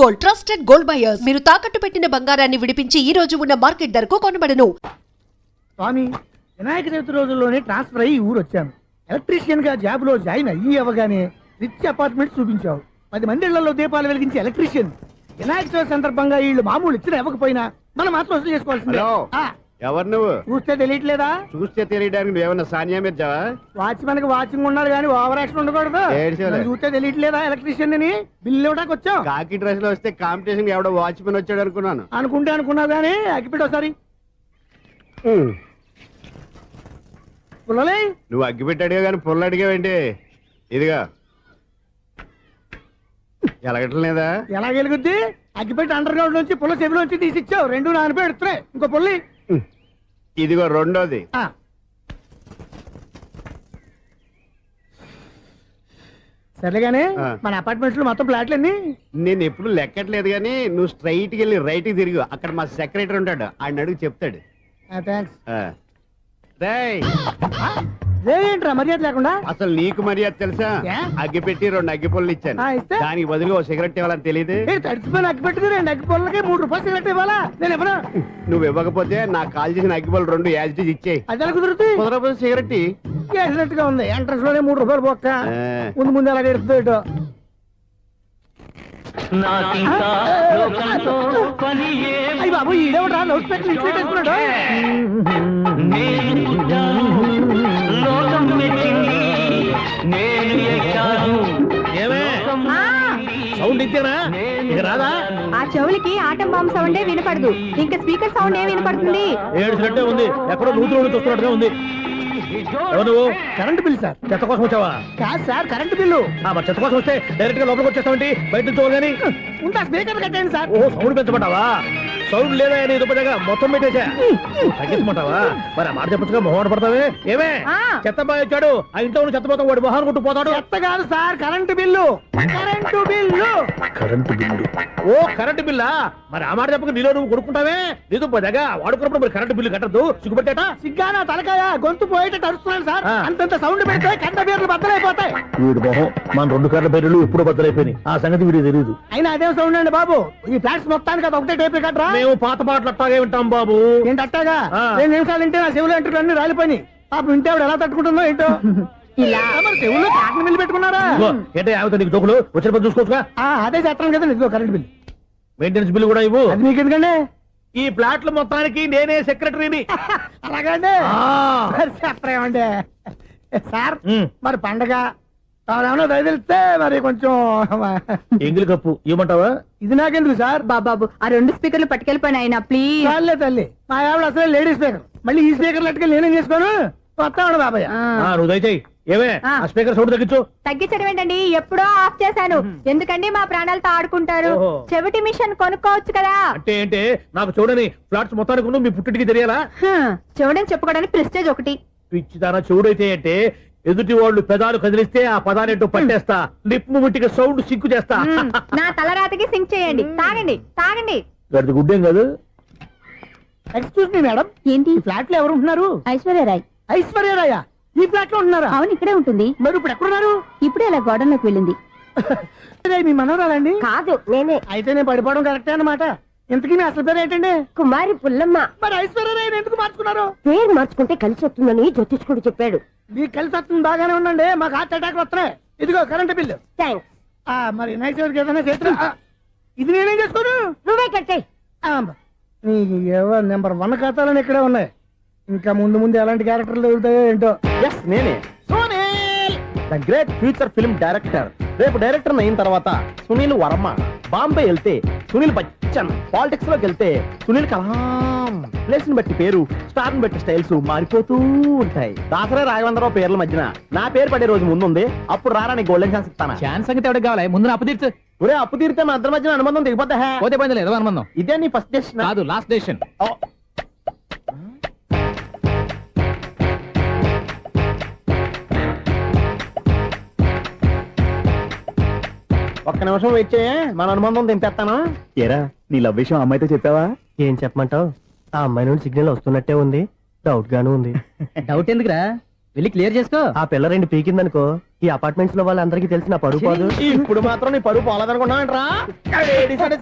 Gold, trusted gold buyers. మీరు తాకట్టు పెట్టిన బంగారాన్ని విడిపించి ఈ రోజు ఉన్న మార్కెట్ ధరకు కొనబడను. స్వామి, వినాయక చవితి రోజుల్లోనే ట్రాన్స్ఫర్ అయ్యి ఊరు వచ్చాను. ఎలక్ట్రీషియన్ గా జాబ్ లో జాయిన్ అయ్యి అవ్వగానే రిచ్ అపార్ట్మెంట్ చూపించావు. 10 మంది ఇళ్లలో దీపాలు వెలిగించే ఎలక్ట్రీషియన్. వినాయక చవితి సందర్భంగా వీళ్ళు మామూలు ఇచ్చిన ఇవ్వకపోయినా మనం మాత్రం వసూలు చేసుకోవాల్సిందే. ఎవరు నువ్వు? చూస్తే తెలియట్లేదా? చూస్తే తెలియడానికి నువ్వేమన్నా సానియా మీర్జావా? వాచ్మెన్ కి వాచింగ్ ఉండాలి కానీ ఓవర్ యాక్షన్ ఉండకూడదు. చూస్తే తెలియట్లేదా ఎలక్ట్రీషియన్ అని? బిల్లు ఇవ్వడానికి వచ్చాం. కాకి డ్రెస్ లో వస్తే కాంపిటీషన్ ఎవడో వాచ్మెన్ వచ్చాడు అనుకున్నాను. అనుకున్నావు కానీ అగ్గిపెట్టి ఒకసారి పుల్లలే. నువ్వు అగ్గిపెట్టి అడిగా కానీ పుల్ల అడిగావేంటి? ఇదిగా ఎలగట్లేదా? ఎలా వెలుగుద్ది? అగ్గిపెట్టి అండర్ గ్రౌండ్ నుంచి పుల్ల చెవిలోంచి తీసిచ్చావు. 2 నానపై ఎడుతున్నాయి. ఇంకో పుల్లి ఇదిగో రెండోది. సరేగానే మన అపార్ట్మెంట్స్ లో మొత్తం ఫ్లాట్లు అన్ని నేను ఎప్పుడు లెక్కట్లేదు కానీ నువ్వు స్ట్రైట్ కి వెళ్ళి రైట్ కి తిరిగి అక్కడ మా సెక్రటరీ ఉంటాడు, ఆయన అడుగు చెప్తాడు. ఏంట్రా మర్యాద లేకుండా? అసలు నీకు మర్యాద తెలుసా? అగ్గి పెట్టి 2 అగ్గి పొల్లు ఇచ్చాను, దానికి బదులుగా ఓ సిగరెట్ ఇవ్వాలని తెలియదు. తడిచిపోయిన అగ్గి పెట్టి 2 అగ్గి పొల్లకి 3 రూపాయలు సిగరెట్ ఇవ్వాలా? నేను ఇవ్వను. నువ్వు ఇవ్వకపోతే నాకు కాల్ చేసిన అగ్గి పొల్లు 2 యాజిటీస్ ఇచ్చేయి. అది ఎలా కుదురుతుంది? కుదరపోతే సిగరెట్ వేసినట్టుగా ఉంది. ఎంట్రన్స్ లోనే 3 రూపాయలు పోక్క. ముందు అలా ఎడుతుంది. అయ్యి బాబు, ఈడేవడా లౌడ్ స్పీకర్ ఇంట్లో వేసుకున్నాడు? సౌండ్ ఇంతేనా? ఇక రాదా? ఆ చెవులకి ఆటం బాంబు సౌండే వినపడదు, ఇంకా స్పీకర్ సౌండ్ ఏ వినపడుతుంది? ఏడుసినట్టే ఉంది, ఎక్కడో నూతులు చూస్తున్నట్టుగా ఉంది. నువ్వు కరెంట్ బిల్ సార్. చెత్త కోసం వచ్చావా? కాదు సార్, కరెంట్ బిల్లు. మరి చెత్త కోసం వస్తే డైరెక్ట్ గా లోపలికి వచ్చేస్తావంటి? బయట నుంచి కానీ ఉంటా. స్పీకర్ కట్టండి సార్. ఓ సౌండ్ పెంచమంటావా? సౌండ్ లేదా అని దుప్పగా మొత్తం పెట్టేసా. తగ్గించమంటావా? మరి ఆ మాట చెప్పచ్చుగా మొహం పడతావే. ఏమే చెత్త బాగా వచ్చాడు, ఆ ఇంట్లో ఉన్న చెత్త పోతాం, వాడు మొహాన్ని కొట్టు పోతాడు. చెత్త కాదు sir, current bill. Current bill. Current bill. ఓ కరెంటు బిల్లా? మరి ఆ మాట చెప్పక నీలో నువ్వు కొడుకుంటావే. నీతో పోదాగా వాడుకున్నప్పుడు మరి కరెంటు బిల్లు కట్టద్దు. సిగ్గుపెట్టేట? సిగ్గానా తలకాయ? గొంతు పోయేటట్టు అరుస్తున్నాడు సార్. అంతంత సౌండ్ పెడితే కరెంట్ బిల్లు బద్దలైపోతాయి. వీడు మొహం మన 2 కరెంట్ బిల్లులు ఇప్పుడు బద్దలైపోయినాయి. ఆ సంగతి వీడికి తెలియదు. అయినా అదే సౌండ్ అండి బాబు. ఈ ఫ్లాట్స్ మొత్తానికి అది ఒకటే టైప్ కట్టరా? మేము పాత పాటలు అట్టాగే వింటాం బాబు. ఏంటి అట్టాగా? 2 నిమిషాలు వింటే నా చెవులు ఎంటర్ అన్ని రాలిపోయి. పాపం వింటే ఆవిడ ఎలా తట్టుకుంటుందో ఏంటో. ఇలా మరి చెవుల్లో కాటన్ బిల్లు పెట్టుకున్నారా? ఏంటే ఆమెతో నీకు దోకులు వచ్చిన పని చూసుకోవచ్చుగా. అదే చేస్తాను కదా. ఇదిగో కరెంట్ బిల్. మెయింటెనెన్స్ బిల్లు కూడా ఇవ్వు. అది మీకు ఎందుకండి? ఈ ఫ్లాట్ల మొత్తానికి నేనే సెక్రటరీని. అలాగండి. చెప్పరేమండి సార్. మరి పండగ ఏమన్నా తెలిస్తే మరి కొంచెం ఎంగిలి కప్పు ఇవ్వమంటావా? ఇది నాకెందుకు సార్? బాబాబు, ఆ 2 స్పీకర్లు పట్టుకెళ్ళిపోయిన ఆయన ప్లీజ్. చాలే తల్లి, మా ఆవిడ అసలు లేడీ స్పీకర్. మళ్ళీ ఈ స్పీకర్లు అట్టుకెళ్ళి నేనేం చేసుకోను? వస్తాడు బాబాయ్. నువ్వు దయచేయి. ఏమే ఆ స్పీకర్ సౌండ్ తగ్గించు. తగ్గించడం ఏంటండి, ఎప్పుడో ఆఫ్ చేశాను. ఎందుకండి మా ప్రాణాలతో ఆడుకుంటారు? చెవిటి మిషన్ కొనుక్కోవచ్చు కదా. అంటే ఏంటే నాకు చూడని ఫ్లాట్స్ మొత్తానికి మీ పుట్టింటికి తెలియాలా? చెవుడని చెప్పుకోవడానికి ప్రెస్టేజ్ ఒకటి. పిచ్చిదానా చెవుడైతే అంటే ఎదుటి వాళ్ళు పెదాలు కదిలిస్తే ఆ పదాలేంటో పట్టేస్తా. లిప్ ముట్టికి సౌండ్ సింకు చేస్తా. నా తలరాతకి సింక్ చేయండి. తాగండి తాగండి. గడిది గుడ్డేం కాదు. ఎక్స్క్యూజ్ మీ మేడం, ఏంటి? ఫ్లాట్ లో ఎవరు ఉంటున్నారు? ఐశ్వర్యరాయ్. ఐశ్వర్యరాయ ఈ ఫ్లాట్ లో ఉంటున్నారా? అవును, ఇక్కడే ఉంటుంది. మరి ఇప్పుడు ఎక్కడున్నారు? ఇప్పుడే అలా గోడంలోకి వెళ్ళింది. మీ మనవరాలండి? కాదు, నేనే. అయితే నేను పడిపోవడం కరెక్టే అన్నమాట. ఇంతకీ మీ అసలు పేరు ఏంటండి? కుమారి పుల్లమ్మ. మరి ఐశ్వర్యరాయని ఎందుకు మార్చుకున్నారు? పేరు మార్చుకుంటే కలిసి వస్తుందని జ్యోతిష్కుడు చెప్పాడు. మీకు కలిసి వస్తుంది, బాగానే ఉండండి. మాకు హార్ట్ అటాక్ వస్తున్నాయి. ఇదిగో కరెంట్ బిల్లు. థ్యాంక్స్. మరి నైట్ ఏదైనా చేతులు ఇది నేనేం చేసుకోను? నువ్వే కట్టాయి. నెంబర్ 1 ఖాతాలని ఇక్కడే ఉన్నాయి. ఇంకా ముందు ముందు ఎలాంటి క్యారెక్టర్లు దొరుకుతాయో ఏంటో. నేనే the great future film director. రేపు డైరెక్టర్ అయిన తర్వాత సునీల్ వర్మ. బాంబే వెళ్తే సునీల్ బచ్చన్. పాలిటిక్స్ లోకి వెళ్తే సునీల్ కలాం. ప్లేస్ ని బట్టి పేరు, స్టార్ ని బట్టి స్టైల్స్ మారిపోతూ ఉంటాయి. దాసరే రాఘవేంద్రరావు పేర్ల మధ్యన నా పేరు పడే రోజు ముందుంది. అప్పుడు రారా నీ గోల్డెన్ ఛాన్స్ ఇస్తాను. ఛాన్స్ సంగతి ఎవరికి కావాలి? ముందు అప్పు తీర్చు. ఒరే అప్పు తీరితే మా ఇద్దరి మధ్యన అనుబంధం దిగిపోతా. పోతే పోయింది లేదు అనుబంధం. ఇదే నీ ఫస్ట్ డెసిషన్ కాదు, లాస్ట్ డెసిషన్. ఒక్క నిమిషం వెయిట్ చేయ, మన అనుబంధం దింపేస్తాను. ఏరా నీ లవ్ విషయం అమ్మాయితో చెప్పావా? ఏం చెప్పమంటావు? ఆ అమ్మాయి నుండి సిగ్నల్ వస్తున్నట్టే ఉంది. డౌట్ గాను ఉంది. డౌట్ ఎందుకురా? వెళ్ళి క్లియర్ చేసుకో. ఆ పిల్ల రెండు పీకిందనుకో ఈ అపార్ట్మెంట్స్ లో వాళ్ళందరికీ తెలిసిన పరుగు పోదు. ఇప్పుడు మాత్రం నీ పరుగు పోలేదనుకున్నావంటరా?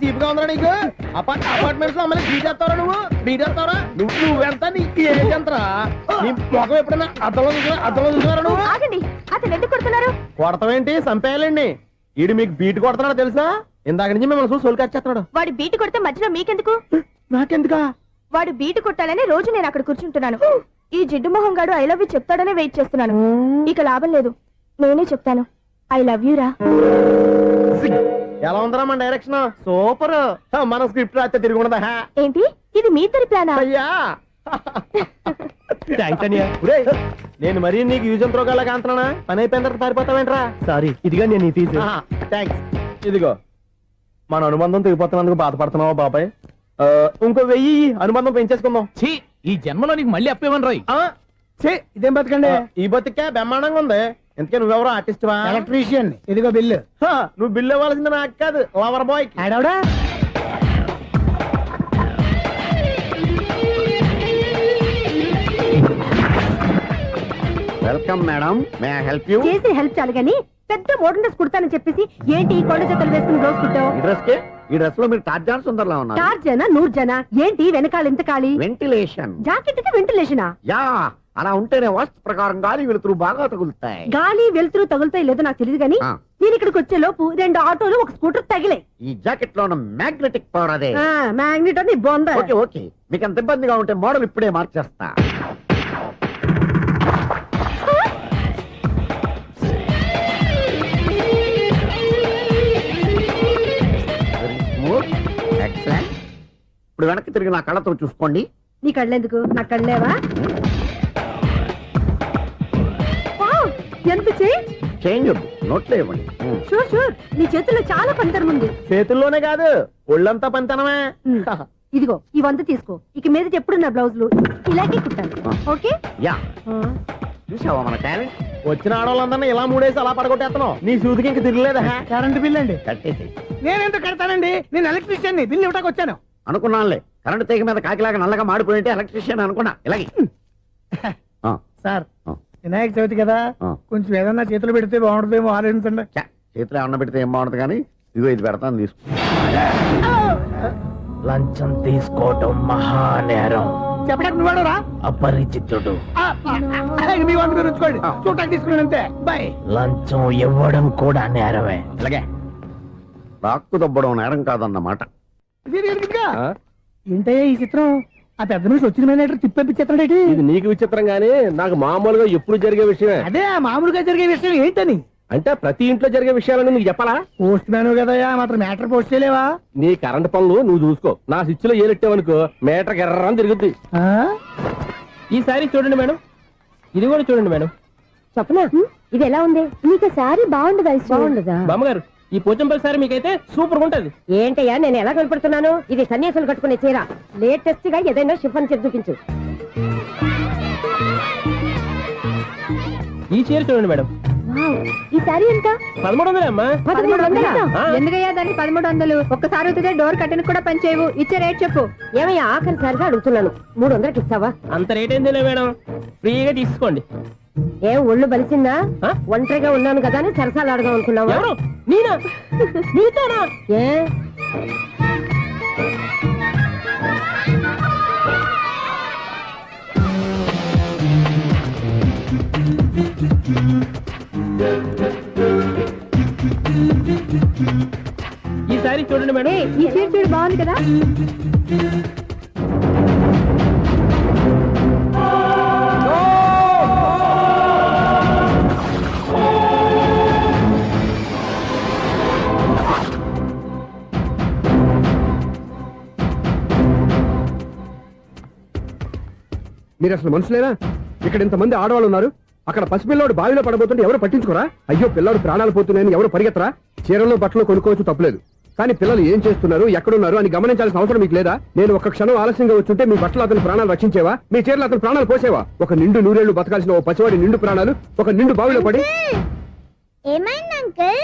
సీపుగా ఉందా నీకు? అపార్ట్మెంట్స్ లో అమ్మని బీటేస్తావరా నువ్వెంత నీకు ఏంటంతరా? నీ మొఖం ఎప్పుడైనా అద్దంలో చూసారా నువ్వు? ఆగండి, అతను ఎందుకు కొడుతున్నారు? కొడతావేంటి? చంపేయాలండి. ఈడు మీకు బీట్ కొడుతున్నాడు తెలుసా? ఇందాక నుంచి మిమ్మల్ని చూసి సోల్ కచ్చేస్తున్నాడు. వాడు బీటు కొడితే మధ్యలో మీకెందుకు? నాకెందుకా? వాడు బీటు కొట్టాలని రోజు నేను అక్కడ కూర్చుంటున్నాను. ఈ జిడ్డు మొహం గాడు ఐ లవ్ యూ చెప్తాడనే వెయిట్ చేస్తున్నాను. ఇక లాభం లేదు, నేనే చెప్తాను ఐ లవ్ యూ రా. ఎలా ఉందరా మన డైరెక్షన్? సూపర్. మన స్క్రిప్ట్ రాస్తే తిరిగి ఉండదా? ఏంటి ఇది మీ ఇద్దరి ప్లానా? అయ్యా నేను మరీ నీకు యూజ్ అంత రోగాల కాంతనా? పని అయిపోయిన తర్వాత పారిపోతావేంట్రా? సారీ, ఇదిగా నేను ఈ ఫీజు. థ్యాంక్స్. ఇదిగో మన అనుబంధం తెగిపోతున్నందుకు బాధపడుతున్నావా బాబాయ్? ఇంకో 1000 అనుబంధం పెంచేసుకుందాం. ఛీ, ఈ జన్మలో నీకు మళ్ళీ అప్పేమని రాయి. ఇదేం బతకండి. ఈ బతికే బ్రహ్మాండంగా ఉంది. ఎందుకే నువ్వెవరో ఆర్టిస్ట్ వా? ఎలక్ట్రీషియన్. ఇదిగో బిల్లు. నువ్వు బిల్లు ఇవ్వాల్సింది నాకు కాదు, లవర్ బాయ్. ఆడవడా? Welcome madam, may I help you? చేసి హెల్ప్ చాలు గాని పెద్ద మోడల్ డ్రెస్ కుడతానని చెప్పేసి ఏంటి ఈ కొండ జతలు వేసుకుని రోజు కుట్టావు? ఈ డ్రెస్ లో మీరు టార్జాన్ సుందర్లా ఉన్నారు. 4 జన 100 జన ఏంటి వెనకాల ఎంత ఖాళీ? వెంటిలేషన్. జాకెట్ కి వెంటిలేషనా? యా, అలా ఉంటేనే వాస్తు ప్రకారం గాలి వెలుతురు బాగా తగులుతాయి. గాలి వెలుతురు తగులుతాయి లేదో నాకు తెలియదు గాని నేను ఇక్కడికి వచ్చే లోపు 2 ఆటోలు ఒక స్కూటర్ తగిలే. ఈ జాకెట్ లో ఉన్న మ్యాగ్నెటిక్ పవర్ అదే. మ్యాగ్నెట్ అని బొంద. ఓకే ఓకే, మీకు అంత ఇబ్బందిగా ఉంటే మోడల్ ఇప్పుడే మార్చేస్తా. ఎక్సలెంట్. ఇప్పుడు వెనక్కి తిరిగి నా కళ్ళతో చూసుకోండి. నీ కళ్ళెందుకు? నా కళ్ళేవా? ఎంత చేంజ్ నోట్లో ఇవ్వండి. షూర్ షూర్, నీ చేతుల్లో చాలా పనితనం ఉంది. చేతుల్లోనే కాదు ఒళ్ళంతా పంతనమే. ఇదిగో ఈ 100 తీసుకో. ఇక మీద ఎప్పుడు నా బ్లౌజులు ఇలాగే కుట్టాను. ఓకే? యా, చూసావా మన టాలెంట్? వచ్చిన ఆడవాళ్ళందరినీ ఇలా మూడేసి అలా పడగొట్టేస్తున్నావు. నీ సూదికి ఇంక తిరగలేదా? కరెంట్ బిల్ అండి. కట్టేసి. నేనెందుకు కడతానండి? నేను ఎలక్ట్రీషియన్ ని. బిల్లు ఇవ్వడానికి వచ్చాను. అనుకున్నానులే, కరెంట్ తీగ మీద కాకిలాగా నల్లగా మాడిపోయింటే ఎలక్ట్రీషియన్ అనుకున్నా. ఇలాగే సార్, వినాయక చవితి కదా, కొంచెం ఏదన్నా చేతులు పెడితే బాగుంటుందేమో ఆలోచించండి. చేతిలో ఏమన్నా పెడితే ఏం బాగుంటుంది కానీ ఇదిగో ఇది పెడతాను, తీసుకో. లంచం తీసుకోవటం మహానేరం. చెప్పడానికి నువ్వాడురా? అపరిచితుడు. మీ వంట మీరు ఉంచుకోండి, చూడటానికి తీసుకున్నాను అంతే. బాయ్. లంచం ఇవ్వడం కూడా నేరమే. ఇలాగే రాక్కు దబ్బడం నేరం కాదన్నమాట. ఏంటయ్యా ఈ చిత్రం? ఆ పెద్ద నుంచి వచ్చిన మేనేటర్ తిప్పించేస్తాడేటి? ఇది నీకు విచిత్రం గానీ నాకు మామూలుగా ఎప్పుడు జరిగే విషయమే. అదే మామూలుగా జరిగే విషయం ఏంటని? అంటే ప్రతి ఇంట్లో జరిగే విషయాలని నీకు చెప్పాలా? పోస్ట్ మ్యాన్ కదయ్యా, మాత్రం మ్యాటర్ పోస్ట్ చేయలేవా? నీ కరెంట్ పనులు నువ్వు చూసుకో. నా స్విచ్ లో ఏలెట్టావనుకో మీటర్ ఎర్రని తిరుగుద్ది. ఈసారి చూడండి మేడం, ఇది కూడా చూడండి మేడం. చెప్పనా? ఇది ఎలా ఉంది? నీకు సారీ బాగుండదా? బాగుండదా బామ్మగారు? ఈ పోచంపల్లి సారీ మీకైతే సూపర్ ఉంటది. ఏంటయ్యా నేను ఎలా కనపడుతున్నాను? ఇది సన్యాసులు కట్టుకునే చీర. లేటెస్ట్ గా ఏదైనా షిఫన్ చేసి చూపించు. ఈ చీర చూడండి మేడం. ఈ సారీ ఎంత? 1300 అమ్మా. 1300? ఎందుకయ్యా దాన్ని 1300? ఒక్కసారి అవుతుందే డోర్ కట్టను కూడా పనిచేయవు. ఇచ్చే రేట్ చెప్పు. ఏమయ్యా ఆఖరిసారిగా అడుగుతున్నాను, 300కి ఇస్తావా? అంత రేట్ ఏందిలే మేడం, ఫ్రీగా తీసుకోండి. ఏం ఒళ్ళు బలిసిందా? ఒంటరిగా ఉన్నాను కదా అని సరసాలు అడదాం అనుకున్నావా? నేనా? నీతోనా? ఏ ఈ సారీ చూడండి మేడం. ఈ చీర చూడు, బాగుంది కదా? మీరు అసలు మనుషులేనా? ఇక్కడ ఇంతమంది ఆడవాళ్ళు ఉన్నారు, అక్కడ పసిపిల్లాడు బావిలో పడబోతుంటే ఎవరు పట్టించుకోరా? అయ్యో పిల్లాడు ప్రాణాలు పోతున్నాయని ఎవరు పరిగెత్తరా? చీరల్లో బట్టలు కొనుక్కోవచ్చు, తప్పలేదు. కానీ పిల్లలు ఏం చేస్తున్నారు, ఎక్కడున్నారు అని గమనించాల్సిన అవసరం మీకు లేదా? నేను ఒక్క క్షణం ఆలస్యంగా వచ్చుంటే మీ బట్టలు అతని ప్రాణాలు రక్షించేవా? మీ చీరలు అతని ప్రాణాలు పోసేవా? ఒక నిండు నూరేళ్లు బతకాల్సిన ఓ పసివాడి నిండు ప్రాణాలు ఒక నిండు బావిలో పడి. ఏమైంది అంకుల్?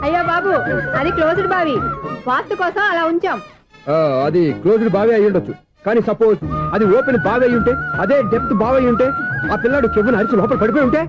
అయ్యో బాబు, అది క్లోజ్డ్ బావి, వాస్తు కోసం అలా ఉంచాం. అది క్లోజ్డ్ బావి అయి ఉండొచ్చు, కానీ సపోజ్ అది ఓపెన్ బావి అయి ఉంటే, అదే డెప్త్ బావి అయి ఉంటే, ఆ పిల్లాడు కెవ్వును అరిచి లోపల పడిపోయి ఉంటే,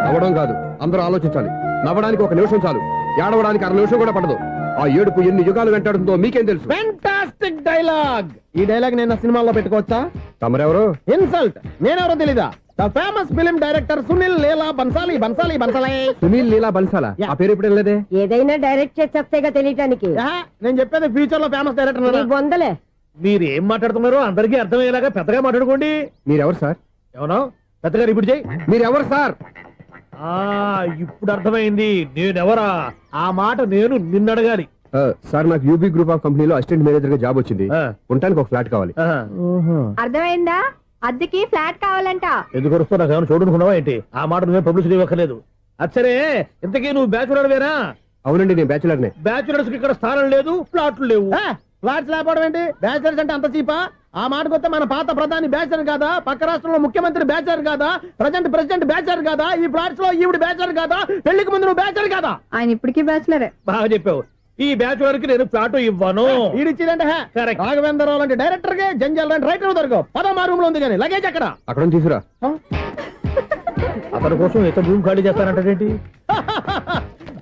నవ్వడం కాదు, అందరూ ఆలోచించాలి. నవ్వడానికి 1 నిమిషం చాలు, ఏడవడానికి 1/2 నిమిషం కూడా పడదు. ఆ ఏడుపు ఎన్ని యుగాలు వెంటాడుతుందో మీకేం తెలుసు? Fantastic dialogue. ఈ డైలాగ్ నేను సినిమాలో పెట్టుకోవచ్చా? తమరెవరు? ఇన్సల్ట్. నేనెవరో తెలీదా? The famous film director Sunil Leela Bansali. Bansali Bansali Sunil Leela బన్సాలా? ఆ పేరు ఇప్పుడు లేదే. ఏదైనా డైరెక్ట్ చేసేస్తేగా తెలియటానికి. నేను చెప్పేది ఫ్యూచర్ లో ఫేమస్ డైరెక్టర్. బొందలే. మీరు ఏం మాట్లాడుతున్నారో అందరికీ అర్థమయ్యేలాగా పెద్దగా మాట్లాడుకోండి. మీరెవరు సార్? ఎవరో పెద్దగా రిపీట్ చేయి. మీరెవరు సార్? ఇప్పుడు అర్థమైంది నేనెవరా. ఆ మాట నేను నిన్ను అడగాలి. సార్, నాకు యూబీ గ్రూప్ ఆఫ్ కంపెనీలో అసిస్టెంట్ మేనేజర్ గా జాబ్ వచ్చింది. ఉండటానికి ఒక ఫ్లాట్ కావాలి. అర్థమైందా? అద్దెకి ఫ్లాట్ కావాలంట. ఎందుకు వస్తున్నా నాకు ఏమైనా చూడనుకున్నావా ఏంటి? ఆ మాట నువ్వే పబ్లిసిటీ ఇవ్వక్కర్లేదు. అచ్చరే, ఇంతకీ నువ్వు బ్యాచులర్ వేరా? అవునండి, నేను బ్యాచులర్నే. బ్యాచులర్స్ కి ఇక్కడ స్థానం లేదు, ఫ్లాట్లు లేవు. ఫ్లాట్స్ లేకపోవడం ఏంటి? బ్యాచిలర్స్ అంటే అంత చీపా? ఆ మాటకొస్తే మన పాత ప్రధాని బ్యాచర్ కాదా? పక్క రాష్ట్రంలో ముఖ్యమంత్రి బ్యాచర్ కాదా? ప్రెసిడెంట్ బ్యాచర్ కాదా? ఈ ఫ్లాట్స్ లో ఈవిడ బ్యాచర్ కాదా? పెళ్లికి ముందు నువ్వు బ్యాచర్ కాదా? ఆయన ఇప్పటికీ బ్యాచులరే. బాగా చెప్పావు. ఈ బ్యాచులర్ కి నేను ఫ్లాట్ ఇవ్వను. ఈడిచ్చిందంటే Correct. రాఘవేంద్రరావు లాంటి డైరెక్టర్ గా జంజల్ లాంటి రైటర్ దొరకవు. పదమా రూమ్ లో ఉంది కానీ లగేజ్ అక్కడ. అక్కడ తీసుకురా. అతని కోసం ఎంత భూమి ఖాళీ చేస్తానంటే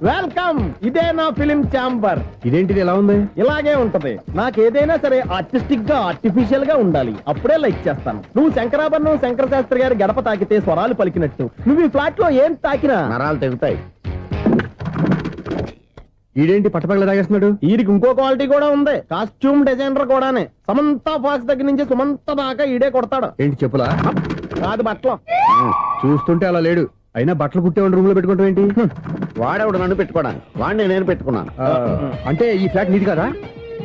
వెల్కమ్. ఇదే నా ఫిలిం ఛాంబర్. ఇదేంటిది ఎలా ఉంది? ఇలాగే ఉంటది. నాకు ఏదైనా సరే ఆర్టిస్టిక్ గా ఆర్టిఫిషియల్ గా ఉండాలి, అప్పుడే లైక్ చేస్తాను. నువ్వు శంకరాభరణం శంకర శాస్త్రి గారి గడప తాకితే స్వరాలు పలికినట్టు నువ్వు ఈ ఫ్లాట్ లో ఏం తాకినా నరాలు తెగుతాయి. ఈడేంటి పట్టపగల తాగేస్తున్నాడు? వీరికి ఇంకో క్వాలిటీ కూడా ఉంది. కాస్ట్యూమ్ డిజైనర్ కూడానే. సమంత ఫాక్స్ దగ్గర నుంచి సుమంత దాకా ఈడే కొడతాడు. ఏంటి చెప్పులా? కాదు బట్టలు. చూస్తుంటే అలా లేడు. అయినా బట్టలు కుట్టేవాడి రూమ్ లో పెట్టుకుంటాం ఏంటి? వాడేవాడు నన్ను పెట్టుకోవడానికి, వాడిని నేను పెట్టుకున్నాను. అంటే ఈ ఫ్లాట్ నీది కదా?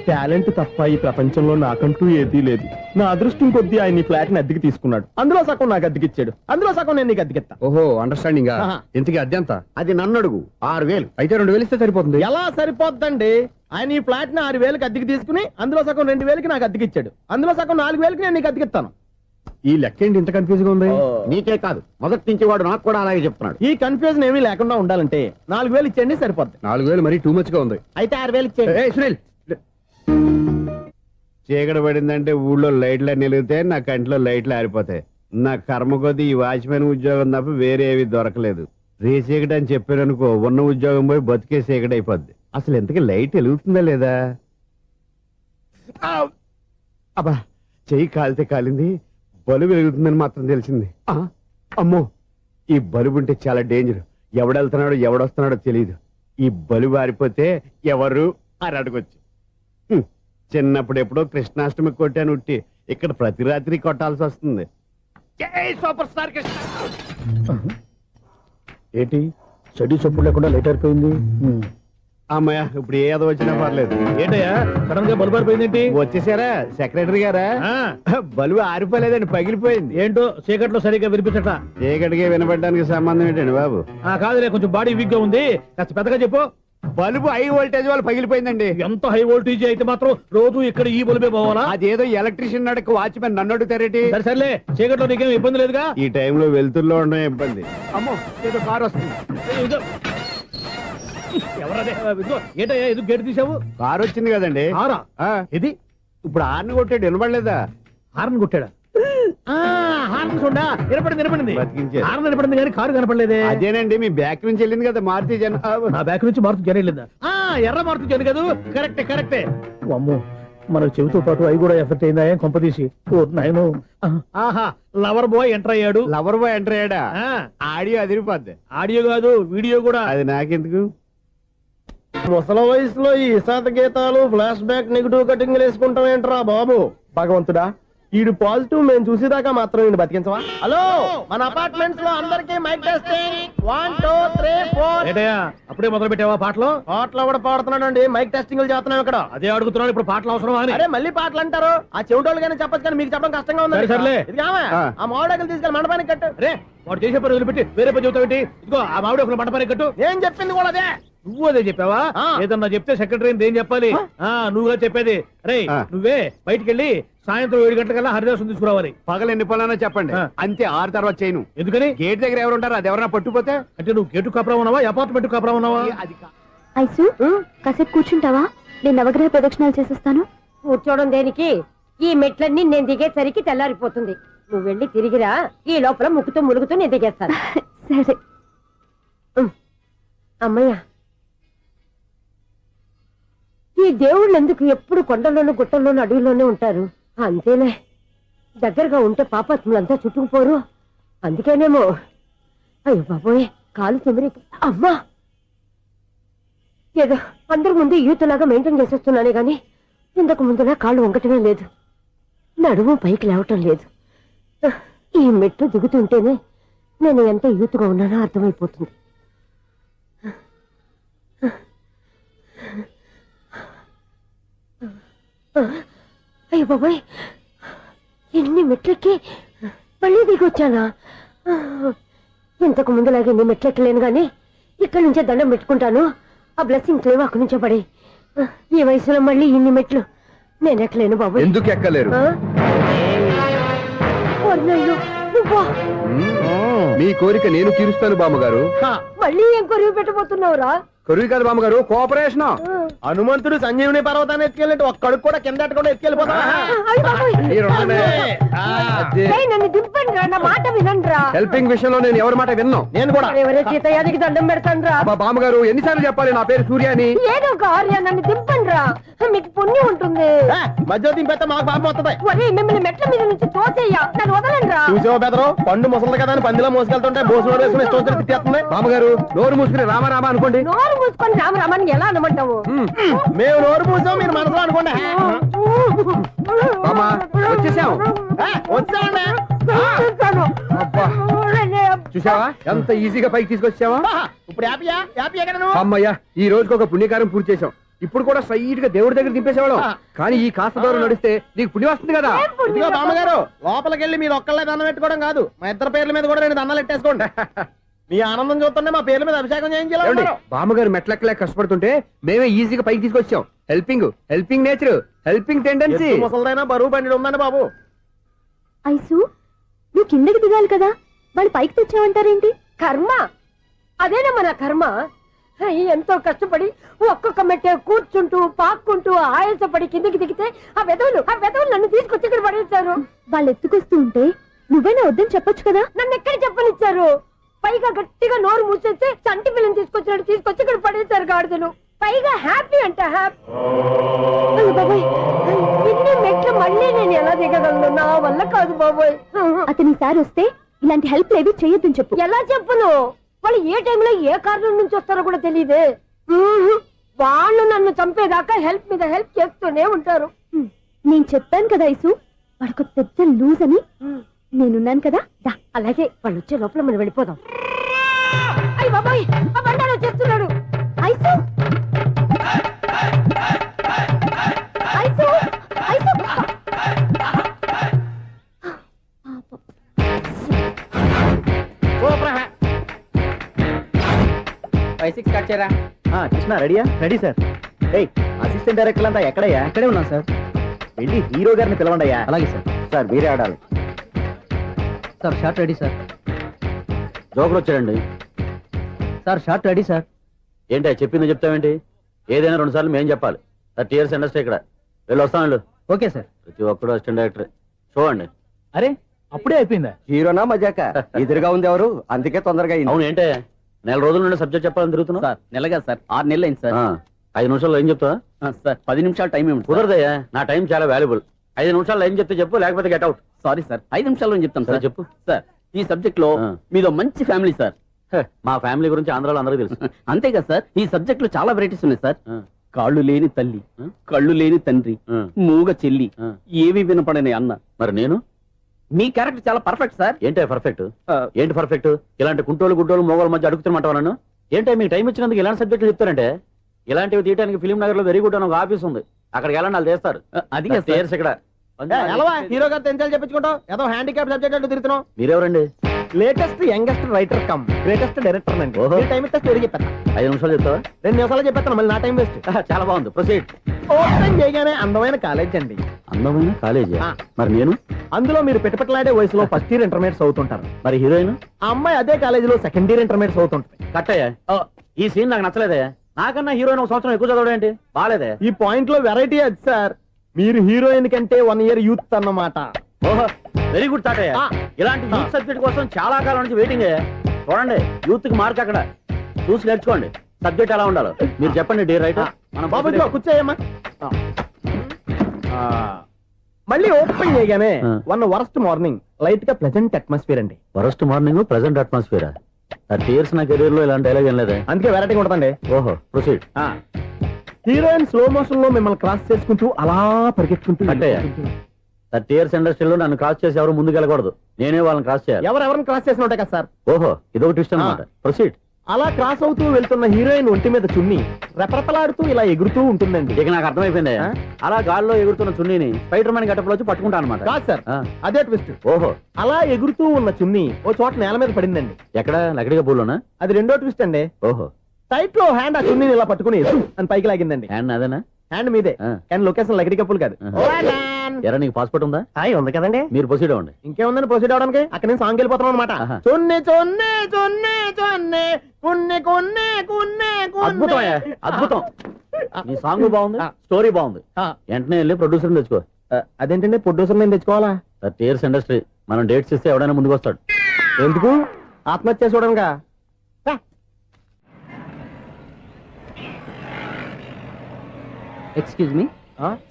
టాలెంట్ తప్ప ఈ ప్రపంచంలో నాకంటూ ఏదీ లేదు. నా అదృష్టం కొద్దీ ఆయన ఈ ఫ్లాట్ ని అద్దెకి తీసుకున్నాడు. అందులో సగం నాకు అద్దెకిచ్చాడు, అందులో సగం నేను నీకు అద్దెకిస్తా. ఓహో, అండర్స్టాండింగ్. ఆహా. ఇంతకీ అద్దె ఎంత? అది నన్ను అడుగు. 6,000. అయితే 2,000 ఇస్తే సరిపోతుంది. ఎలా సరిపోద్దండి? ఆయన ఈ ఫ్లాట్ ని 6,000కి అద్దెకి తీసుకుని అందులో సగం 2,000కి నాకు అద్దెకిచ్చాడు, అందులో సగం 4,000కి నేను నీకు అద్దెకిస్తాను. ఈ లెక్క ఏంటి ఇంత కన్ఫ్యూజ్ గా ఉంది? నీకే కాదు, మొదటి నుంచి వాడు నాకు కూడా అలాగే చెప్తున్నాడు. ఈ కన్ఫ్యూజన్ ఏమీ లేకుండా ఉండాలంటే 4,000 ఇచ్చేయండి, సరిపోద్ది. 4,000 మరీ టూ మచ్ గా ఉంది. అయితే 6,000 ఇచ్చేయండి. ఏయ్, సునీల్. చీకటి పడిందంటే ఊళ్ళో లైట్లు నిలిగితే నా కంటిలో లైట్లు ఆరిపోతాయి. నా కర్మ కొద్దీ ఈ వాచ్మెన్ ఉద్యోగం తప్ప వేరే ఏవి దొరకలేదు. రేచీకటి అని చెప్పారనుకో, ఉన్న ఉద్యోగం పోయి బతికే చీకటి అయిపోద్ది. అసలు ఎంతకీ లైట్ వెలుగుతుందా లేదా? అబ్బా, చెయ్యి కాలితే కాలింది, బలుబు వెలుగుతుందని మాత్రం తెలిసింది. అమ్మో, ఈ బలుబు ఉంటే చాలా డేంజర్. ఎవడెళ్తున్నాడో ఎవడొస్తున్నాడో తెలియదు. ఈ బలుబు ఆరిపోతే ఎవరు అని అడగొచ్చు. చిన్నప్పుడు ఎప్పుడో కృష్ణాష్టమి కొట్టాను ఉట్టి, ఇక్కడ ప్రతి రాత్రి కొట్టాల్సి వస్తుంది. జై సూపర్ స్టార్ కృష్ణ. ఏంటి చెడు చప్పుడు లేకుండా లేట్ అయిపోయింది. అమ్మయ్య, ఇప్పుడు ఏదో వచ్చినా పర్లేదు. ఏంటయ్యా సడన్ గా బల్బు అయిపోయింది? వచ్చేసారా సెక్రటరీ గారా? బలుబు ఆరిపోలేదండి, పగిలిపోయింది. ఏంటో చీకట్లో సరిగ్గా వినిపించట. చీకటికి వినపడడానికి సంబంధం ఏంటండి బాబు? కాదులే, కొంచెం బాడీ వీక్ గా ఉంది, కాస్త పెద్దగా చెప్పు. బల్బు హై వోల్టేజ్ వాళ్ళు పగిలిపోయిందండి. ఎంత హై వోల్టేజ్ అయితే మాత్రం రోజు ఇక్కడ ఈ బల్బే పోవాలా? అదేదో ఎలక్ట్రీషియన్ నడక వాచ్మెన్ నన్ను అడుగుతారేటి? సరే సర్లే, చీకట్లో నీకేం ఇబ్బంది లేదుగా? ఈ టైంలో వెళ్తుల్లో ఉండడం ఇబ్బంది. అమ్మో, ఏదో కారు వస్తుంది. ఎవరదే? ఏంటయ్యా ఇది గేట్ తీసావు? కారు వచ్చింది కదండి. కారా? ఇది ఇప్పుడు హార్న్ కొట్టాడు, వినపడలేదా? హార్న్ కొట్టాడా? హార్న్ చూడా వినపడింది. బతికించాడు. హార్న్ వినపడింది కానీ కారు కనపడలేదే. అదేనండి, మీ బ్యాక్ నుంచి వెళ్ళింది కదా మారుతి జన. నా బ్యాక్ నుంచి మారుతు జన వెళ్ళిందా? ఎర్ర మారుతు జన కదా? కరెక్టే. అమ్మో, మనకు చెవితో పాటు అవి కూడా ఎఫెక్ట్ అయిందా కొంపదీసి? నాయను. ఆహా, లవర్ బాయ్ ఎంటర్ అయ్యాడు. లవర్ బాయ్ ఎంటర్ అయ్యాడా? ఆడియో అదిరిపోద్ది. ఆడియో కాదు, వీడియో కూడా. అది నాకెందుకు? ముసల వయసులో ఈ ఇసాత గీతాలు, ఫ్లాష్ బ్యాక్, నెగిటివ్ కటింగ్ వేసుకుంటాం ఏంట్రా బాబు? భగవంతుడా, ఈడు పాజిటివ్ మేము చూసేదాకా మాత్రం ఈయన బతికించవా? హలో, మన అపార్ట్మెంట్స్ లో అందరికీ మైక్ టెస్టింగ్. 1 2 3 4. ఏంటయ్యా అప్పుడే మొదలు పెట్టావా పాటలు? పాటలు కూడా పాడుతున్నాడు అండి, మైక్ టెస్టింగ్ చేస్తున్నాం ఇక్కడ. అదే అడుగుతున్నాడు, ఇప్పుడు పాటలు అవసరమా అని. అరే మళ్ళీ పాటలు అంటారు, ఆ చెవిటోళ్ళు కానీ చెప్పచ్చు కానీ మీకు చెప్పడం కష్టంగా ఉంది. సర్లే. ఇది ఆ మామిడాకులు తీసుకెళ్ళి మండపానికి కట్టు. అరే వాడు చేసే పని వదిలిపెట్టి వేరే పని చెబుతావేంటి? ఇదిగో ఆ మామిడి ఒక మంట పని కట్టు. నేను చెప్పింది కూడా అదే. నువ్వు అదే చెప్పావా? ఆ. ఏదన్నా చెప్తే సెక్రటరీ ఏం చెప్పాలి? నువ్వుగా చెప్పేది. రే ఆ. నువ్వే బయటికి వెళ్ళి సాయంత్రం 7 గంటలకల్లా హరిదాసు తీసుకురావాలి. పగలు ఎన్ని పనులన్నా చెప్పండి, ఆ. అంతే 6 తర్వాత చేయను. ఎందుకని? గేట్ దగ్గర ఎవరు ఉంటారు? అది ఎవరన్నా పట్టుకుపోతే అంటే నువ్వు గేటు కాపురం ఉన్నావా, అపార్ట్మెంట్ కాపురం ఉన్నావా? అది ఐసు కాసేపు కూర్చుంటావా? నేను నవగ్రహ ప్రదక్షిణాలు చేసేస్తాను. కూర్చోవడం దేనికి? ఈ మెట్లన్నీ నేను దిగేసరికి తెల్లారిపోతుంది. నువ్వు వెళ్ళి తిరిగిరా, ఈ లోపల ముక్కుతూ ములుగుతూ నేను దిగేస్తాను. సరే. అమ్మయ్య, ఈ దేవుళ్ళు ఎందుకు ఎప్పుడు కొండల్లోనూ గుట్టల్లోనూ అడవిలోనే ఉంటారు? అంతేలే, దగ్గరగా ఉంటే పాపాత్ములంతా చుట్టుకుపోరు. అందుకేనేమో. అయ్యో బాబోయ్, కాలు తిమిరి. అమ్మా, ఏదో అందరి ముందు యూత్లాగా మెయింటైన్ చేసేస్తున్నానే గాని ఇంతకు ముందులా కాళ్ళు వంగటమే లేదు, నడుము పైకి లేవటం లేదు. ఈ మెట్లు దిగుతుంటేనే నేను ఎంత యూత్గా ఉన్నానో అర్థమైపోతుంది. అయ్యో బాబాయ్, ఎన్ని మెట్లెక్కి మళ్ళీ దిగొచ్చానా? ఇంతకు ముందులాగే ఎన్ని మెట్లెక్కలేను గాని ఇక్కడి నుంచే దండం పెట్టుకుంటాను. ఆ బ్లెస్సింగ్స్ లేవు అక్కడి నుంచే పడే. ఈ వయసులో మళ్ళీ ఇన్ని మెట్లు నేను ఎక్కలేను బాబు. ఎందుకు ఎక్కలేరు? నువ్వా? మీ కోరిక నేను తీరుస్తాను బామ్మగారు. మళ్ళీ ఏం కొరివి పెట్టబోతున్నావురా? కొరువు కాదు బామ్మగారు, కోఆపరేషన్. హనుమంతుడు సంజీవుని పర్వతాన్ని ఎత్తుకెళ్ళినట్టు ఒక్కడికి కూడా కింద ఎట్టకుండా ఎత్తుకెళ్ళిపోతా. అయ్య బాబోయ్. ఏయ్, నన్ను దింపండి రా, నా మాట వినండిరా. హెల్పింగ్ విషయంలో నేను ఎవరి మాట విన్నాను. నేను కూడా. ఎవరే సీతయ్యానికి దండం పెడతాను రా. మా బామ్మగారు ఎన్నిసార్లు చెప్పాలి నా పేరు సూర్య అని? ఏదో ఒక ఆర్య, నన్ను దింపండి రా, మీకు పుణ్యం ఉంటుంది. మధ్యలో దింపేస్తే మాకు పాపం వస్తుంది. ఒరే, మిమ్మల్ని మెట్ల మీద నుంచి తోసేయ్యా, నన్ను వదలండి రా. చూసావా బెదరు, పండు ముసలి కదా అని పందిలో మోసుకెళ్తుంటే భోజనం వేసుకుని స్తోత్రం తిట్టేస్తుంది. బామ్మగారు నోరు మూసుకుని రామారామ అనుకోండి. నోరు మూసుకొని రామరామాన్ని ఎలా అనమంటావు? మేము నోరు మూసాం, మీరు మనసులో అనుకోండి. బామ్మ వచ్చేసాం. వచ్చానండి. అబ్బా, చూసావా ఎంత ఈజీగా పైకి తీసుకొచ్చావా? ఇప్పుడు హ్యాపీయా? హ్యాపీయా కదా నువ్వు? అమ్మయ్యా, ఈ రోజుకి ఒక పుణ్యకారం పూర్తి చేసాం. ఇప్పుడు కూడా స్ట్రైట్ గా దేవుడి దగ్గర దింపేసేవాళ్ళం. కానీ ఈ కాస్త దూరం నడిస్తే నీకు పుణ్యం వస్తుంది కదా. ఇదిగో బామ్మగారు, లోపలికి వెళ్ళి మీరు ఒక్కళ్ళే దండం పెట్టుకోవడం కాదు, మా ఇద్దరు పేర్ల మీద కూడా 2 దండాలు పెట్టేసుకోండి. మీ ఆనందం చూస్తుంటే మా పేర్ల మీద అభిషేకం చేయించాలి. బామ్మగారు మెట్లెక్కలే కష్టపడుతుంటే మేమే ఈజీగా పైకి తీసుకొచ్చాం. Helping nature, helping tendency. ముసలైనా బరువు బండి ఉందండి బాబు. ఐసు నువ్వు కిందకి దిగాలి కదా, వాళ్ళు పైకి తెచ్చావంటారేంటి? కర్మ అదేనమ్మా నా కర్మ. ఎంతో కష్టపడి ఒక్కొక్క మెట్టే కూర్చుంటూ పాక్కుంటూ ఆయాసపడి కిందకి దిగితే ఆ వెధవులు నన్ను తీసుకొచ్చి ఇక్కడ పడేశారు. వాళ్ళు ఎత్తుకొస్తూ ఉంటే నువ్వేనా వద్దని చెప్పొచ్చు కదా. నన్ను ఎక్కడ చెప్పనిచ్చారు? పైగా గట్టిగా నోరు మూసేస్తే చంటి పిల్లని తీసుకొచ్చి ఇక్కడ పడేశారు గాడిదలు. పైగా హ్యాపీ అంటే హ్యాపీ. బాబోయ్, ఇన్ని మెట్లు మళ్ళీ నేను ఎలా దిగగలను? నా వల్ల కాదు బాబోయ్. అతని సార్ వస్తే ఇలాంటి హెల్ప్ లేవి చేయొద్దని చెప్పు. ఎలా చెప్పును? వాళ్ళు ఏ టైంలో ఏ కారణం నుంచి వస్తారో కూడా తెలియదే. వాళ్ళు నన్ను చంపేదాకా హెల్ప్ మీద హెల్ప్ చేస్తూనే ఉంటారు. నేను చెప్పాను కదా ఐసు, వాడికి పెద్ద లూజ్ అని. నేనున్నాను కదా. అలాగే, వాళ్ళు వచ్చే లోపల మనం వెళ్ళిపోదాం. అయ్య బాబాయ్, ఆ బండారు వచ్చేస్తున్నాడు. ఐసు ఐసు ఐసు 5-6 స్టార్ట్ చేయరా. కృష్ణ రెడీయా? Ready sir. ఏయ్, అసిస్టెంట్ డైరెక్టర్ అంతా ఎక్కడయ్యా? ఇక్కడే ఉన్నాం సార్. వెళ్ళి హీరో గారిని పిలవండి అయ్యా. అలాగే సార్. సార్ మీరే ఆడాలి sir. Short ready sir. Joker వచ్చాడండి సార్. Short ready sir. ఏంటి చెప్పింది చెప్తావేంటి? ఏదైనా 2 సార్లు మేము చెప్పాలి. 30 years ఇండస్ట్రీ ఇక్కడ. వెళ్ళి వస్తాను. Okay sir. ప్రతి ఒక్కడు అసిస్టెంట్ డైరెక్టర్. చూడండి. అరే అప్పుడే అయిపోయిందా? హీరోనా మజాక? ఎదురుగా ఉంది ఎవరు, అందుకే తొందరగా అయింది. అవును, ఏంటే 4 రోజుల నుండి సబ్జెక్ట్ చెప్పాలని తిరుగుతున్నా? సార్ నెలగా సార్, 6 నెలలు అయింది సార్. 5 నిమిషాల్లో ఏం చెప్తా సార్? 10 నిమిషాలు టైం ఏమి కుదరదయ్యా, నా టైం చాలా వాల్యుబుల్. 5 నిమిషాల్లో ఏం చెప్తే చెప్పు, లేకపోతే గెట్ అవుట్. సారీ సార్, 5 నిమిషాల్లో చెప్తాను సార్. చెప్పు సార్, ఈ సబ్జెక్ట్ లో మీదో మంచి ఫ్యామిలీ సార్. మా ఫ్యామిలీ గురించి ఆంధ్రాలో అందరికీ తెలుసు. అంతే కదా సార్, ఈ సబ్జెక్ట్ లో చాలా వెరైటీస్ ఉన్నాయి సార్. కాళ్ళు లేని తల్లి, కళ్ళు లేని తండ్రి, మూగ చెల్లి, ఏవి వినపడని అన్న. మరి నేను మీ క్యారెక్టర్ చాలా పర్ఫెక్ట్ సార్. ఏంటే పర్ఫెక్ట్? ఏంటి పర్ఫెక్ట్? ఇలాంటి కుంటోలు గుడ్డోలు మోగోళ్ళ మధ్య అడుగుతున్నమాట నన్ను. ఏంటంటే మీకు టైం ఇచ్చినందుకు ఇలాంటి సబ్జెక్టులు చెప్తారంటే? ఇలాంటివి తీయడానికి ఫిలిం నగర్ లో వెరీ గుడ్ అని ఒక ఆఫీస్ ఉంది, అక్కడికి వెళ్ళండి, వాళ్ళు చేస్తారు. అది ఇక్కడ హీరో గారు తెంచాలి చెప్పించుకుంటాం, ఏదో హ్యాండిక్యాప్ సబ్జెక్ట్ అంటూ తిరుగుతున్నాం. మీరెవరండి? Latest youngest writer cum greatest director అండి ఓహో. టైం ఇస్తే స్టోరీ చెప్పేస్తా 5 నిమిషాలు చెప్తావా 2 నిమిషాలు చెప్పేస్తాను మళ్ళీ నా టైం వేస్ట్ చాలా బాగుంది ప్రొసీడ్. ఓపెన్ చేయగానే అందమైన కాలేజ్ అండి అందమైన కాలేజీ ఆ. మరి నేను అందులో మీరు పెట్టుపట్లాడే వయసులో ఫస్ట్ ఇయర్ ఇంటర్మీడియట్స్ అవుతుంటారు మరి హీరోయిన్ ఆ అమ్మాయి అదే కాలేజీలో సెకండ్ ఇయర్ ఇంటర్మీడియట్స్ అవుతుంటాయి కట్టయ్యా ఈ సీన్ నాకు నచ్చలేదే. నాకన్నా హీరోయిన్ ఒక సంవత్సరం ఎక్కువ చదవడం ఏంటి బాలేదే. ఈ పాయింట్ లో వెరైటీ అది సార్ మీరు హీరోయిన్ కంటే 1 ఇయర్ యూత్ అన్నమాట ఓహో వెరీ గుడ్ తాటయ్య. ఆ. ఇలాంటి యూత్ సబ్జెక్ట్ కోసం చాలా కాలం నుంచి వెయిటింగ్. చూడండి యూత్ కి మార్క్ అక్కడ చూసి నేర్చుకోండి. సబ్జెక్ట్ ఎలా ఉండాలో మీరు చెప్పండి డీ రైటర్. మనం బాబు ఇదిగో కూర్చోయమ్మా మళ్ళీ ఓపెన్ చేయగానే ఆ. వరస్ట్ మార్నింగ్ లైట్ గా ప్లెజెంట్ అట్మాస్ఫియర్ అండి first morning present atmosphere 30 years నా కెరీర్ లో ఇలాంటి డైలాగ్ ఏం లేదే. అందుకే వెరైటీ ఉంటుందండి ఓహో ప్రొసీడ్. హీరోయిన్ స్లో మోషన్ లో మిమ్మల్ని క్రాస్ చేసుకుంటూ అలా పరిగెత్తుకుంటూ కట్టయ్య 30 years ఇండస్ట్రీలో నన్ను క్రాస్ చేసి ఎవరు ముందుకు వెళ్ళకూడదు. నేనే వాళ్ళని క్రాస్ చేయాలి. ఎవరెవరిని క్రాస్ చేసిన ఉంటాయి కదా సార్ ఓహో ఇదొక ట్విస్ట్ అన్నమాట. ప్రొసీడ్. అలా క్రాస్ అవుతూ వెళ్తున్న హీరోయిన్ ఒంటి మీద చున్ని రెపరెపలాడుతూ ఇలా ఎగురుతూ ఉంటుందండి ఇక నాకు అర్థమైపోయింది. ఆ? అలా గాల్లో ఎగురుతున్న చున్నీని స్పైడర్ మ్యాన్ గట్టపులో వచ్చి పట్టుకుంటా అనమాట. కాదు సార్ అదే ట్విస్ట్ ఓహో అలా ఎగురుతూ ఉన్న చున్ని ఓ చోట నేల మీద పడిందండి ఎక్కడ లకడిగా పూలోనా. అది రెండో ట్విస్ట్ అండి ఓహో టైట్ లో హ్యాండ్ ఆ చున్నీని ఇలా పట్టుకుని "సు" అని పైకి లాగిందండి హ్యాండ్ అదేనా. హ్యాండ్ మీదే ఆ. కానీ లొకేషన్ లకడి కప్పులు కాదు ఎరా నీకు పాస్పోర్ట్ ఉందా. ఉంది కదండి మీరు ప్రొసీడ్ అవ్వండి. ఇంకేముందని ప్రొసీడ్ అవడానికి అక్కడ నేను సాంగ్ వెళ్ళిపోతాం అనమాట ఆహా. చొన్నే చొన్నే చొన్నే చొన్నే కున్నె కొన్నే కున్నె అద్భుతం అయ్యా, అద్భుతం. మీ సాంగ్ బాగుంది, ఆ. స్టోరీ బాగుంది. వెంటనే వెళ్ళి ప్రొడ్యూసర్ తెచ్చుకో. అదేంటండి ప్రొడ్యూసర్ నేను తెచ్చుకోవాలా 30 years ఇండస్ట్రీ మనం డేట్స్ ఇస్తే ఎవడైనా ముందుకు వస్తాడు. ఎందుకు ఆత్మహత్య చూడంగా ఎక్స్క్యూజ్ మీ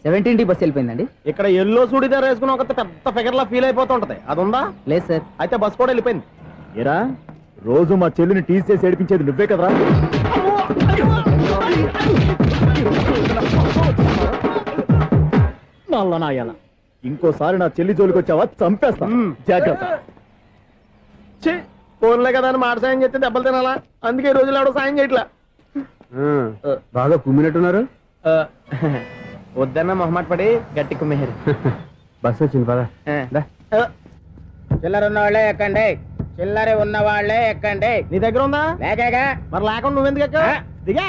17D బస్ వెళ్ళిపోయిందండి. ఇక్కడ ఎల్లో చూడిదార్ వేసుకుని ఒక పెద్ద ఫిగర్ లా ఫీల్ అయిపోతుంటది అది ఉందా లేదు సార్. అయితే బస్ కూడా వెళ్ళిపోయింది ఏరా రోజు మా చెల్లిని టీస్ చేసి ఏడిపించేది నువ్వే కదరా. నల్ల నాయాల ఇంకోసారి నా చెల్లి జోలికి వచ్చావా చంపేస్తా. జాగ్రత్త. ఫోన్లే కదా అని మాట సాయం చేస్తే దెబ్బలు తినాలా అందుకే ఈ రోజులు ఎవడో సాయం చేయట్లా బాగా కుమ్మినట్టున్నారు. వద్దన్న మొహమాట పడి గట్టి కుమ్మేరు బస్సు వచ్చింది పద. చిల్లర ఉన్న వాళ్ళే ఎక్కండి. చిల్లర ఉన్న వాళ్ళే ఎక్కండి. నీ దగ్గర ఉందా లేకేగా మరి లేకుండా నువ్వెందుకు ఎక్కావు? దిగా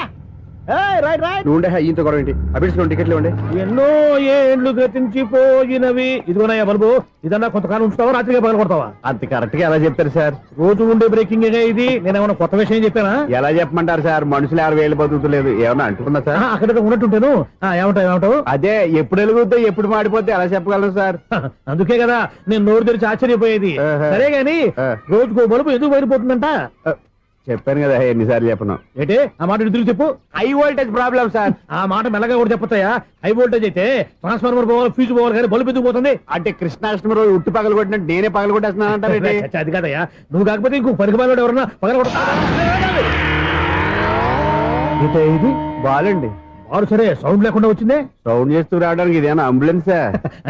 రైట్ రైట్ నువ్వు ఉండే ఇంత గొడవ ఏంటి అభిడ్చుకోండి టికెట్లు ఇవ్వండి. ఎన్నో ఏండ్లు గతించిపోయినవి. ఇదిగోనయ్యా బల్బు ఇదన్నా కొంతకాలం ఉంచుతావా రాత్రిగా పగల కొడతావా. అంత కరెక్ట్ గా ఎలా చెప్తారు సార్. రోజు ఉండే బ్రేకింగ్ ఇది. నేనేమన్నా కొత్త విషయం చెప్పానా. ఎలా చెప్పమంటారు సార్, మనుషులు 60 ఏళ్ళు బతుకుతలేదు ఏమన్నా అంటున్నా సార్. అక్కడ ఉన్నట్టుంటాను. ఏమంటావు అదే ఎప్పుడు వెలుగుద్దో ఎప్పుడు మాడిపోతే ఎలా చెప్పగలను సార్. అందుకే కదా నేను నోరు తెరిచి ఆశ్చర్యపోయేది. ఆహా. సరే గాని ఆ. రోజుకో బలుపు ఎందుకు బయటపోతుందంట. చెప్పాను కదా ఎన్నిసార్లు చెప్పను. ఏంటే ఆ మాట ఎదురు చెప్పు. High voltage problem sir. ఆ మాట మెల్లగా కూడా చెప్పొచ్చాయా. హై వోల్టేజ్ అయితే ట్రాన్స్ఫార్మర్ పోవాలి, ఫ్యూజ్ పోవాలి, కానీ బల్బు ఎందుకు పోతుంది. అంటే కృష్ణాష్టమి రోజు ఉట్టి పగలు కొట్టినట్టు నేనే పగలు కొట్టేస్తున్నానంటారేంటి. చచ్చా, అది కాదయ్యా. నువ్వు కాకపోతే ఇంకో పనికి బాగా ఎవరన్నా పగల ఇది బాలండి వారు సరే సౌండ్ లేకుండా వచ్చిందే. సౌండ్ చేస్తూ రావడానికి ఇదేనా అంబులెన్సా.